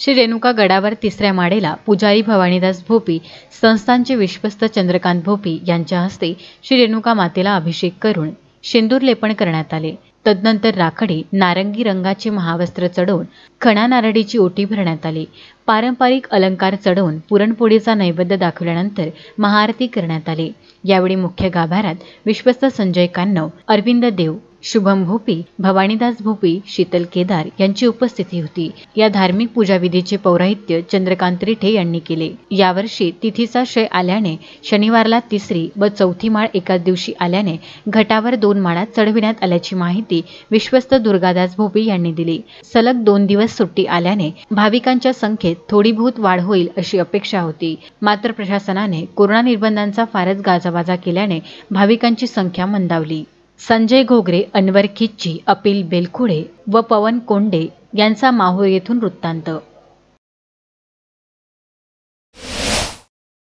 श्री रेणुका गडावर तिसऱ्या माडेला पुजारी भवानीदास भोपी, संस्थानचे विश्वस्त चंद्रकांत भोपी यांच्या हस्ते श्री रेणुका मातेला अभिषेक करून शेंदूर लेपन करण्यात आले। तदनंतर राखडी नारंगी रंगाचे महावस्त्र चढवून खणा नारळीची ओटी भरण्यात आली। पारंपरिक अलंकार चढवून पुरणपोळीचा नैवेद्य दाखवल्यानंतर महाआरती करण्यात आली। यावेळी मुख्य गाभाऱ्यात विश्वस्त संजय कान्नव, अरविंद देव, शुभम भोपी, भवानीदास भोपी, शीतल केदार यांची उपस्थिती होती। या धार्मिक पूजाविधीचे पौराहित्य चंद्रकांत रिठे यांनी केले। यावर्षी तिथीचा क्षय आल्याने शनिवारला तिसरी व चौथी माळ एकाच दिवशी आल्याने घटावर 2 माळा चढविण्यात आल्याची माहिती विश्वस्त दुर्गादास भोपी यांनी दिली। सलग 2 दिवस सुट्टी आल्याने भाविकांच्या संख्येत थोडीबहुत वाढ होईल अशी अपेक्षा होती। मात्र प्रशासनाने कोरोना निर्बंधांचा फारच गाजावाजा केल्याने भाविकांची संख्या मंदावली। संजय घोगरे, अनवर खिच्ची, अपिल बेलखुडे व पवन कोंडे यांचा माहूर येथून वृत्तांत।